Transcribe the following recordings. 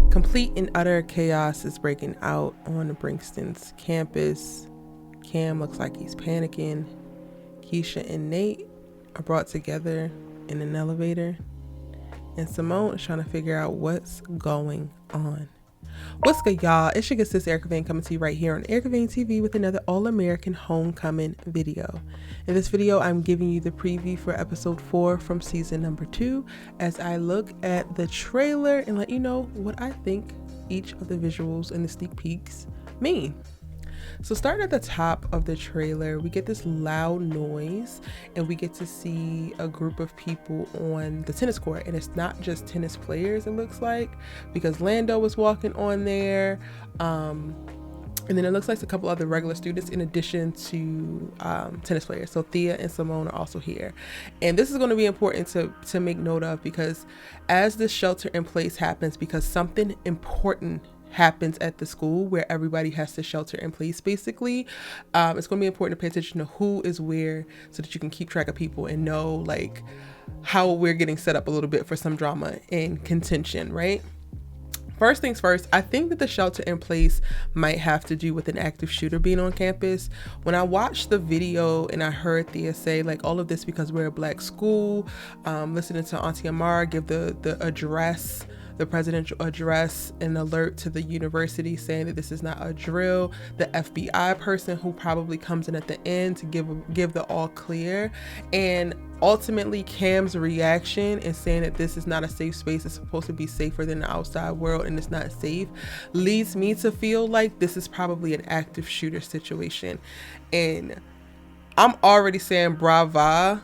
Complete and utter chaos is breaking out on Brinkston's campus. Cam looks like he's panicking. Keisha and Nate are brought together in an elevator. And Simone is trying to figure out what's going on. What's good, y'all? It's your good sis Erica Vane coming to you right here on Erica Vane TV with another All-American Homecoming video. In this video, I'm giving you the preview for episode 4 from season number 2 as I look at the trailer and let you know what I think each of the visuals and the sneak peeks mean. So starting at the top of the trailer, we get this loud noise and we get to see a group of people on the tennis court, and it's not just tennis players, it looks like, because Lando was walking on there, and then it looks like a couple other regular students in addition to tennis players. So Thea and Simone are also here, and this is going to be important to make note of, because as this shelter in place happens, because something important happens at the school where everybody has to shelter in place, basically, it's going to be important to pay attention to who is where so that you can keep track of people and know like how we're getting set up a little bit for some drama and contention, right? First things first, I think that the shelter in place might have to do with an active shooter being on campus. When I watched the video and I heard Thea say like all of this because we're a black school, listening to Auntie Amara give the address, the presidential address, and alert to the university saying that this is not a drill, the FBI person who probably comes in at the end to give the all clear, and ultimately Cam's reaction and saying that this is not a safe space, it's supposed to be safer than the outside world and it's not safe, leads me to feel like this is probably an active shooter situation. And I'm already saying brava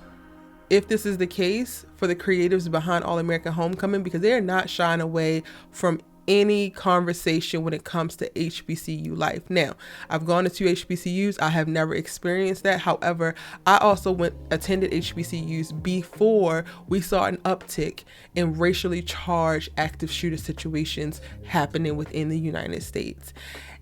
if this is the case for the creatives behind All-American Homecoming, because they are not shying away from any conversation when it comes to HBCU life. Now, I've gone to 2 HBCUs. I have never experienced that. However, I also attended HBCUs before we saw an uptick in racially charged active shooter situations happening within the United States.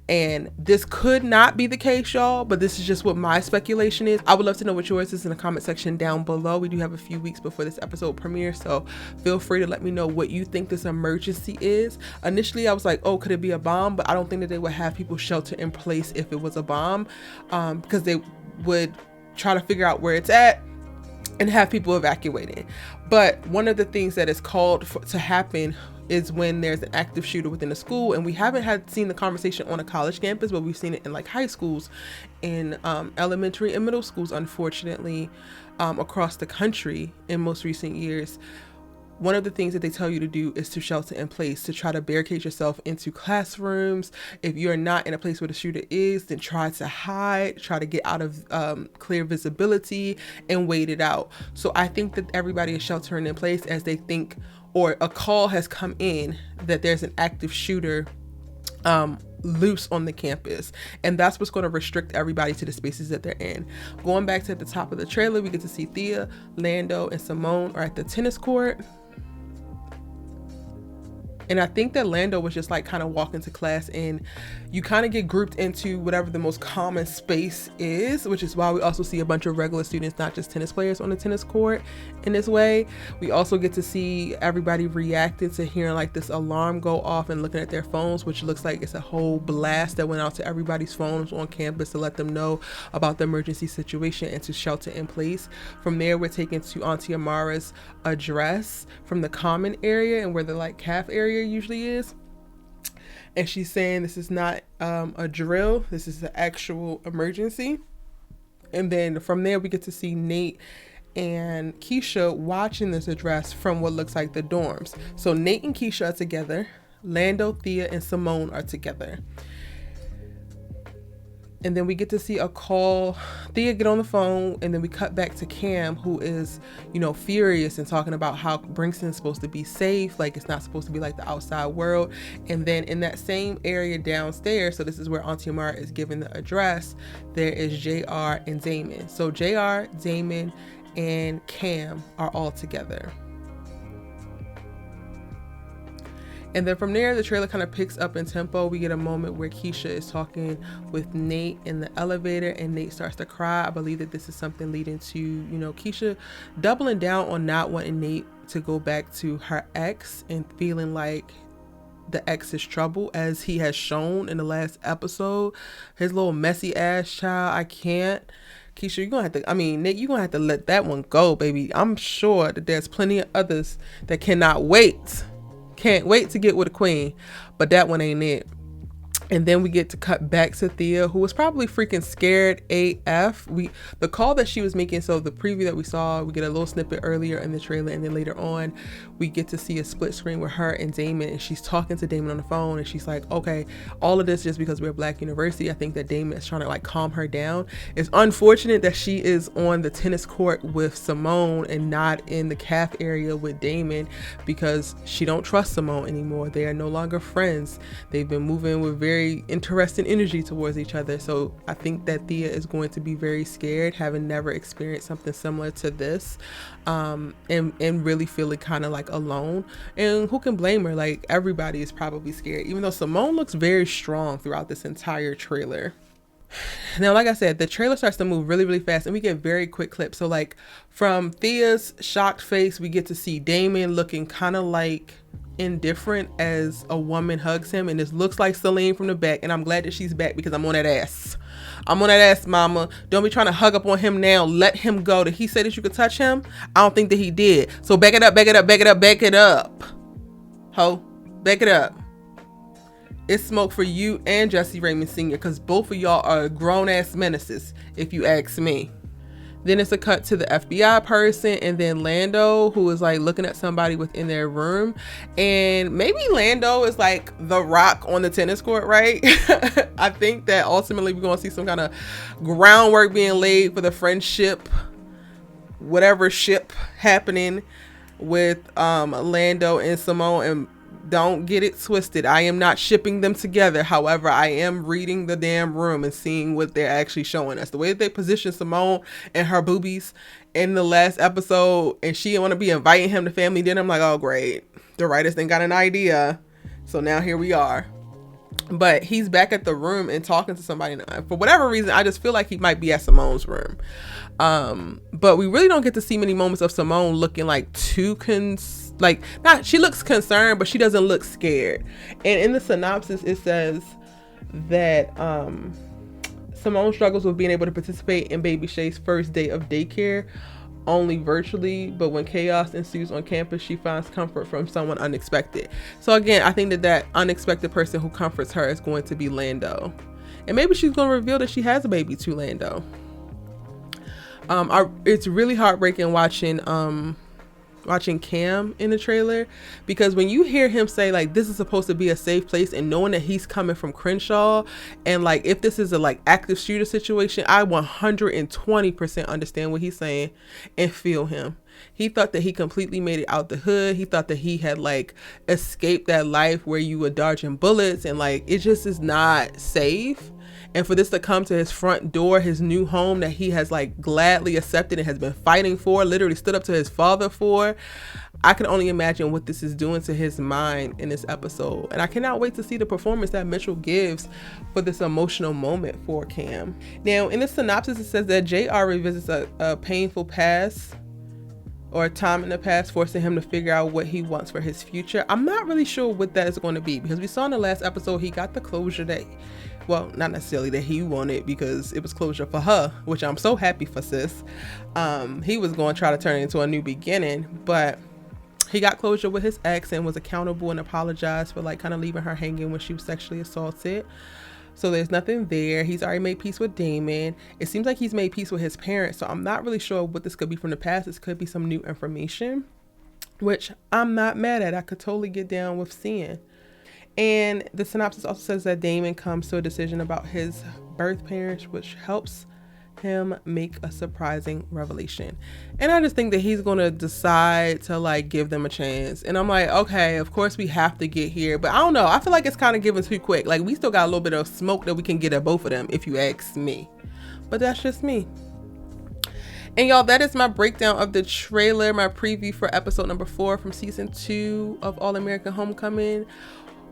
And this could not be the case, y'all, but this is just what my speculation is. I would love to know what yours is in the comment section down below. We do have a few weeks before this episode premieres, so feel free to let me know what you think this emergency is. Initially, I was like, oh, could it be a bomb? But I don't think that they would have people shelter in place if it was a bomb, because they would try to figure out where it's at and have people evacuated. But one of the things that is called to happen is when there's an active shooter within a school, and we haven't seen the conversation on a college campus, but we've seen it in like high schools, in elementary and middle schools, unfortunately, across the country in most recent years. One of the things that they tell you to do is to shelter in place, to try to barricade yourself into classrooms. If you're not in a place where the shooter is, then try to hide, try to get out of clear visibility and wait it out. So I think that everybody is sheltering in place as they think, or a call has come in that there's an active shooter loose on the campus, and that's what's going to restrict everybody to the spaces that they're in. Going back to the top of the trailer, we get to see Thea, Lando, and Simone are at the tennis court. And I think that Lando was just like kind of walking to class, and you kind of get grouped into whatever the most common space is, which is why we also see a bunch of regular students, not just tennis players, on the tennis court in this way. We also get to see everybody reacting to hearing like this alarm go off and looking at their phones, which looks like it's a whole blast that went out to everybody's phones on campus to let them know about the emergency situation and to shelter in place. From there, we're taken to Auntie Amara's address from the common area and where the like calf area usually is, and she's saying this is not a drill, this is an actual emergency. And then from there we get to see Nate and Keisha watching this address from what looks like the dorms. So Nate and Keisha are together, Lando, Thea, and Simone are together. And then we get to see a call, Thea get on the phone, and then we cut back to Cam, who is, furious and talking about how Brinkston's supposed to be safe, like it's not supposed to be like the outside world. And then in that same area downstairs, so this is where Auntie Amara is giving the address, there is JR and Damon. So JR, Damon, and Cam are all together. And then from there, the trailer kind of picks up in tempo. We get a moment where Keisha is talking with Nate in the elevator, and Nate starts to cry. I believe that this is something leading to, Keisha doubling down on not wanting Nate to go back to her ex and feeling like the ex's trouble, as he has shown in the last episode. His little messy ass child. I can't. Keisha, you're gonna have to, Nick, you're gonna have to let that one go, baby. I'm sure that there's plenty of others that can't wait to get with a queen, but that one ain't it. And then we get to cut back to Thea, who was probably freaking scared AF. The call that she was making, so the preview that we saw, we get a little snippet earlier in the trailer, and then later on, we get to see a split screen with her and Damon, and she's talking to Damon on the phone, and she's like, okay, all of this just because we're a Black university. I think that Damon is trying to like calm her down. It's unfortunate that she is on the tennis court with Simone and not in the calf area with Damon, because she don't trust Simone anymore. They are no longer friends. They've been moving with very interesting energy towards each other. So I think that Thea is going to be very scared, having never experienced something similar to this, and really feeling kind of like alone. And who can blame her? Like, everybody is probably scared, even though Simone looks very strong throughout this entire trailer. Now, like I said, the trailer starts to move really, really fast, and we get very quick clips. So like from Thea's shocked face, we get to see Damon looking kind of like indifferent as a woman hugs him, and this looks like Celine from the back, and I'm glad that she's back because I'm on that ass. I'm on that ass, mama. Don't be trying to hug up on him now. Let him go. Did he say that you could touch him? I don't think that he did. So back it up, back it up, back it up, back it up. Ho, back it up. It's smoke for you and Jesse Raymond Sr., because both of y'all are grown-ass menaces, if you ask me. Then it's a cut to the FBI person, and then Lando, who is like looking at somebody within their room. And maybe Lando is like the Rock on the tennis court, right? I think that ultimately we're going to see some kind of groundwork being laid for the friendship, whatever ship happening with Lando and Simone. And don't get it twisted, I am not shipping them together. However, I am reading the damn room and seeing what they're actually showing us. The way that they position Simone and her boobies in the last episode, and she didn't want to be inviting him to family dinner. I'm like, oh great, the writers then got an idea. So now here we are. But he's back at the room and talking to somebody. For whatever reason, I just feel like he might be at Simone's room. But we really don't get to see many moments of Simone looking like she looks concerned, but she doesn't look scared. And in the synopsis, it says that Simone struggles with being able to participate in baby Shay's first day of daycare only virtually, but when chaos ensues on campus, she finds comfort from someone unexpected. So again, I think that unexpected person who comforts her is going to be Lando, and maybe she's going to reveal that she has a baby to Lando. It's really heartbreaking watching Cam in the trailer, because when you hear him say like this is supposed to be a safe place, and knowing that he's coming from Crenshaw, and like if this is a like active shooter situation, I 120% understand what he's saying and feel him. He thought that he completely made it out the hood. He thought that he had like escaped that life where you were dodging bullets, and like it just is not safe. And for this to come to his front door, his new home that he has like gladly accepted and has been fighting for, literally stood up to his father for, I can only imagine what this is doing to his mind in this episode. And I cannot wait to see the performance that Mitchell gives for this emotional moment for Cam. Now, in the synopsis, it says that JR revisits a painful past, or a time in the past, forcing him to figure out what he wants for his future. I'm not really sure what that is going to be, because we saw in the last episode he got the closure that, well, not necessarily that he wanted, because it was closure for her, which I'm so happy for sis. He was going to try to turn it into a new beginning, but he got closure with his ex and was accountable and apologized for like kind of leaving her hanging when she was sexually assaulted. So there's nothing there. He's already made peace with Damon. It seems like he's made peace with his parents. So I'm not really sure what this could be from the past. This could be some new information, which I'm not mad at. I could totally get down with seeing. And the synopsis also says that Damon comes to a decision about his birth parents, which helps him make a surprising revelation. And I just think that he's going to decide to like give them a chance. And I'm like, okay, of course we have to get here, but I don't know. I feel like it's kind of given too quick. Like we still got a little bit of smoke that we can get at both of them, if you ask me. But that's just me. And y'all, that is my breakdown of the trailer, my preview for episode number 4 from season 2 of All American Homecoming.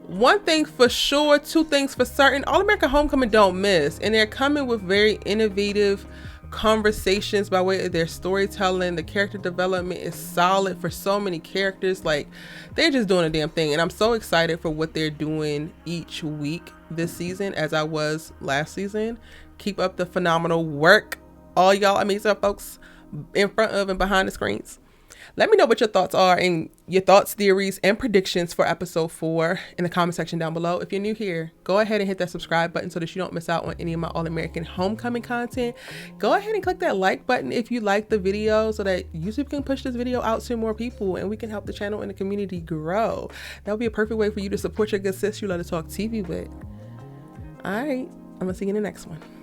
One thing for sure, two things for certain, All American Homecoming don't miss, and they're coming with very innovative conversations by way of their storytelling. The character development is solid for so many characters. Like, they're just doing a damn thing, and I'm so excited for what they're doing each week this season, as I was last season. Keep up the phenomenal work, all y'all amazing folks in front of and behind the screens. Let me know what your thoughts are, and your thoughts, theories, and predictions for episode 4 in the comment section down below. If you're new here, go ahead and hit that subscribe button so that you don't miss out on any of my All-American Homecoming content. Go ahead and click that like button if you like the video, so that YouTube can push this video out to more people and we can help the channel and the community grow. That would be a perfect way for you to support your good sis you love to talk TV with. All right, I'm gonna see you in the next one.